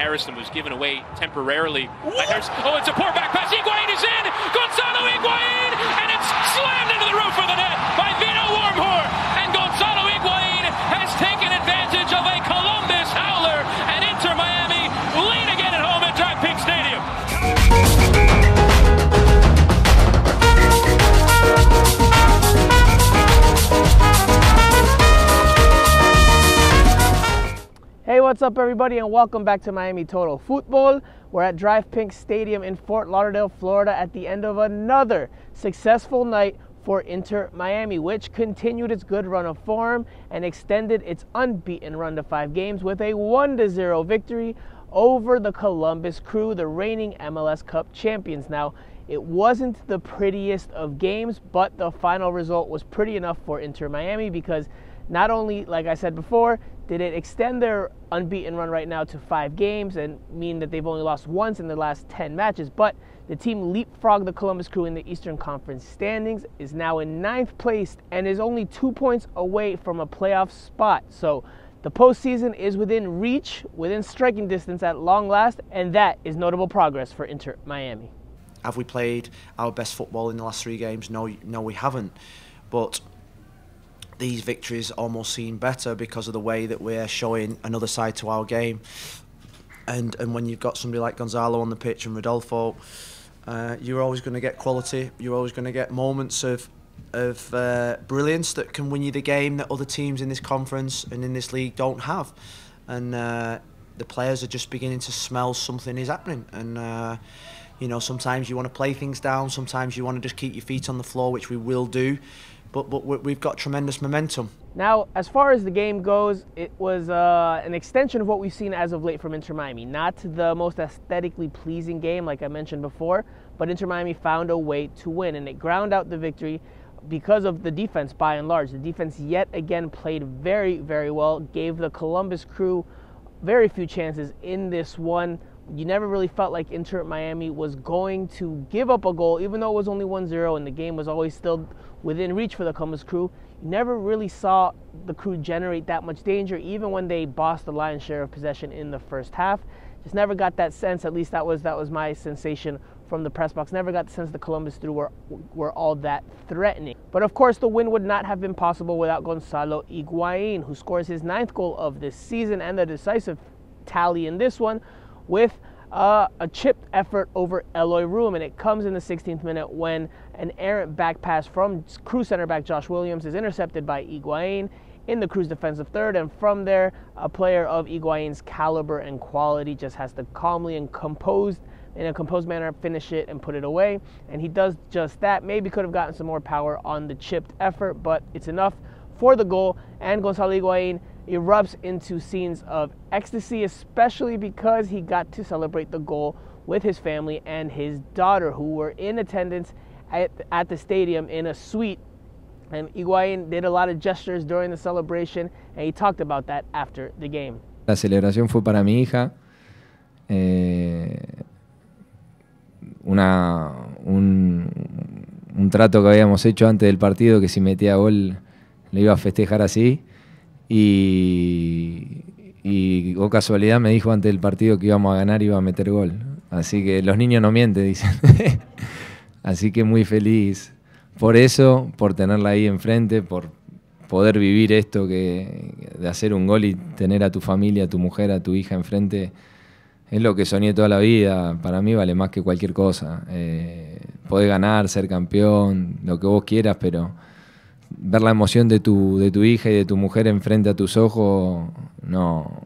Harrison was given away temporarily by Harrison. Oh, it's a poor back pass. Higuain is in. Gonzalo Higuain, and it's slammed into the roof of the net by Vito Wormhor. And Gonzalo Higuain has taken advantage of a Columbus howler, and Inter Miami lead again at home at Drive Pink Stadium. Hey, what's up everybody, and welcome back to Miami Total Football. We're at Drive Pink Stadium in Fort Lauderdale, Florida at the end of another successful night for Inter Miami, which continued its good run of form and extended its unbeaten run to 5 games with a 1-0 victory over the Columbus Crew, the reigning MLS Cup champions. Now, it wasn't the prettiest of games, but the final result was pretty enough for Inter Miami because not only, like I said before, did it extend their unbeaten run right now to 5 games and mean that they've only lost once in their last 10 matches, but the team leapfrogged the Columbus Crew in the Eastern Conference standings, is now in 9th place, and is only 2 points away from a playoff spot. So the postseason is within reach, within striking distance at long last, and that is notable progress for Inter Miami. Have we played our best football in the last 3 games? No, we haven't. But these victories almost seem better because of the way that we're showing another side to our game. And when you've got somebody like Gonzalo on the pitch and Rodolfo, you're always going to get quality. You're always going to get moments of brilliance that can win you the game that other teams in this conference and in this league don't have. And the players are just beginning to smell something is happening. And you know, sometimes you want to play things down. Sometimes you want to just keep your feet on the floor, which we will do. But we've got tremendous momentum. Now, as far as the game goes, it was an extension of what we've seen as of late from Inter Miami. Not the most aesthetically pleasing game, like I mentioned before, but Inter Miami found a way to win, and it ground out the victory because of the defense, by and large. The defense yet again played very, very well, gave the Columbus Crew very few chances in this one. You never really felt like Inter Miami was going to give up a goal, even though it was only 1-0 and the game was always still within reach for the Columbus Crew. You never really saw the Crew generate that much danger, even when they bossed the lion's share of possession in the first half. Just never got that sense, at least that was my sensation from the press box. Never got the sense the Columbus Crew were all that threatening. But of course, the win would not have been possible without Gonzalo Higuain, who scores his 9th goal of this season and the decisive tally in this one, with a chipped effort over Eloy Room, and it comes in the 16th minute when an errant back pass from Crew center back Josh Williams is intercepted by Higuain in the Crew's defensive third, and from there, a player of Higuain's caliber and quality just has to calmly and in a composed manner finish it and put it away, and he does just that. Maybe could have gotten some more power on the chipped effort, but it's enough for the goal, and Gonzalo Higuain erupts into scenes of ecstasy, especially because he got to celebrate the goal with his family and his daughter, who were in attendance at the stadium in a suite. And Higuain did a lot of gestures during the celebration, and he talked about that after the game. La celebración fue para mi hija. Un trato que habíamos hecho antes del partido, que si metía gol le iba a festejar así. Y o casualidad me dijo antes del partido que íbamos a ganar y iba a meter gol. Así que los niños no mienten, dicen. Así que muy feliz por eso, por tenerla ahí enfrente, por poder vivir esto de hacer un gol y tener a tu familia, a tu mujer, a tu hija enfrente. Es lo que soñé toda la vida. Para mí vale más que cualquier cosa. Poder ganar, ser campeón, lo que vos quieras, pero ver la emoción de tu hija y de tu mujer enfrente a tus ojos no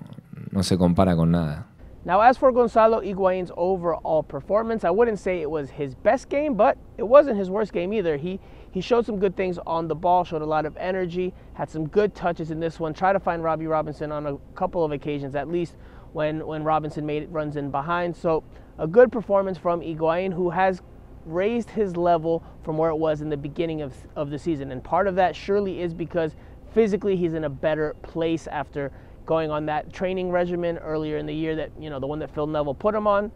se compara con nada. Now, as for Gonzalo Higuain's overall performance, I wouldn't say it was his best game, but it wasn't his worst game either. He showed some good things on the ball, showed a lot of energy, had some good touches in this one, tried to find Robbie Robinson on a couple of occasions, at least when Robinson runs in behind. So a good performance from Higuain, who has raised his level from where it was in the beginning of the season. And part of that surely is because physically he's in a better place after going on that training regimen earlier in the year, that, you know, the one that Phil Neville put him on,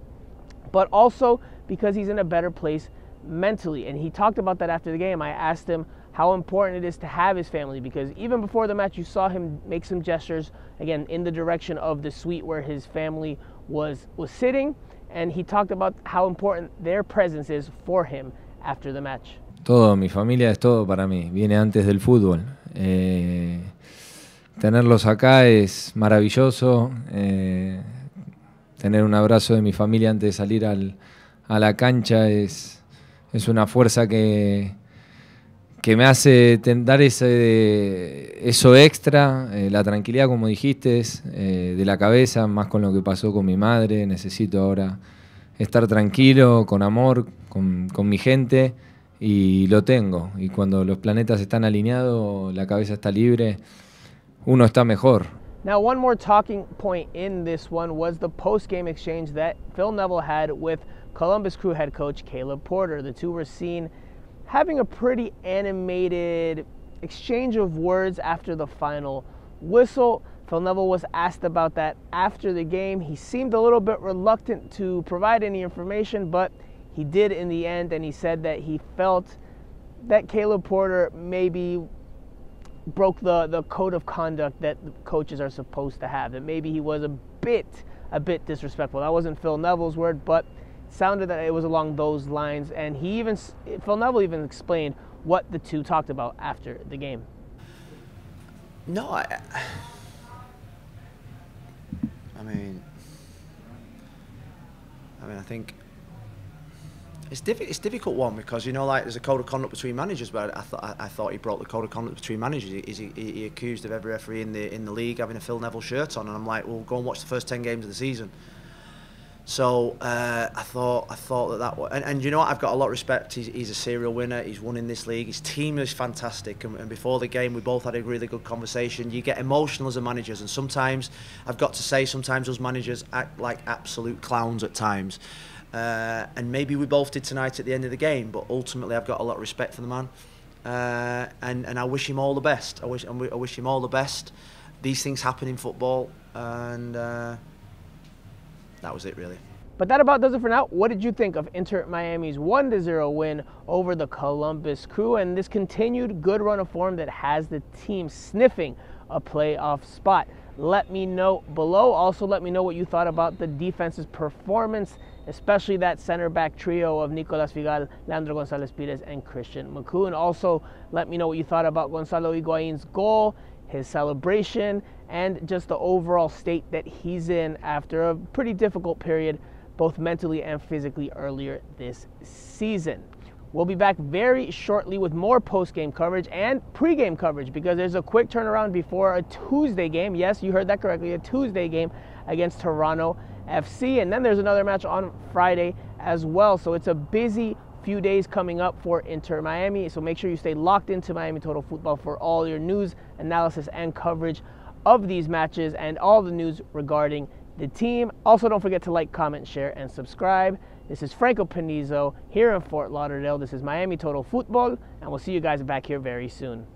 but also because he's in a better place mentally. And he talked about that after the game. I asked him how important it is to have his family, because even before the match you saw him make some gestures, again, in the direction of the suite where his family was sitting, and he talked about how important their presence is for him after the match. Todo, mi familia es todo para mí, viene antes del fútbol. Tenerlos acá es maravilloso, tener un abrazo de mi familia antes de salir a la cancha es una fuerza que me hace dar eso extra, la tranquilidad, como dijiste, de la cabeza, más con lo que pasó con mi madre. Necesito ahora estar tranquilo, con amor, con mi gente, y lo tengo. Y cuando los planetas están alineados, la cabeza está libre, uno está mejor. Now, one more talking point in this one was the post-game exchange that Phil Neville had with Columbus Crew head coach Caleb Porter. The two were seen having a pretty animated exchange of words after the final whistle. Phil Neville was asked about that after the game. He seemed a little bit reluctant to provide any information, but he did in the end, and he said that he felt that Caleb Porter maybe broke the code of conduct that coaches are supposed to have, that maybe he was a bit disrespectful. That wasn't Phil Neville's word, but sounded that it was along those lines, and Phil Neville even explained what the two talked about after the game. No, I mean, I think it's a difficult one, because, you know, like, there's a code of conduct between managers, but I thought he broke the code of conduct between managers. He accused of every referee in the league having a Phil Neville shirt on, and I'm like, well, go and watch the first 10 games of the season. So I thought that was, and you know what, I've got a lot of respect. He's a serial winner. He's won in this league. His team is fantastic, and before the game we both had a really good conversation. You get emotional as a manager, and sometimes, I've got to say, sometimes those managers act like absolute clowns at times, and maybe we both did tonight at the end of the game, but ultimately I've got a lot of respect for the man, and I wish him all the best. I wish him all the best. These things happen in football, and that was it, really. But that about does it for now. What did you think of Inter Miami's 1-0 win over the Columbus Crew and this continued good run of form that has the team sniffing a playoff spot? Let me know below. Also, let me know what you thought about the defense's performance, especially that center back trio of Nicolas Figal, Leandro Gonzalez Pires, and Christian McCoo. And also, let me know what you thought about Gonzalo Higuain's goal, his celebration, and just the overall state that he's in after a pretty difficult period, both mentally and physically, earlier this season. We'll be back very shortly with more post-game coverage and pre-game coverage, because there's a quick turnaround before a Tuesday game. Yes, you heard that correctly, a Tuesday game against Toronto FC, and then there's another match on Friday as well. So it's a busy few days coming up for Inter Miami, so make sure you stay locked into Miami Total Football for all your news, analysis, and coverage of these matches and all the news regarding the team. Also, don't forget to like, comment, share, and subscribe. This is Franco Panizo here in Fort Lauderdale. This is Miami Total Football, and we'll see you guys back here very soon.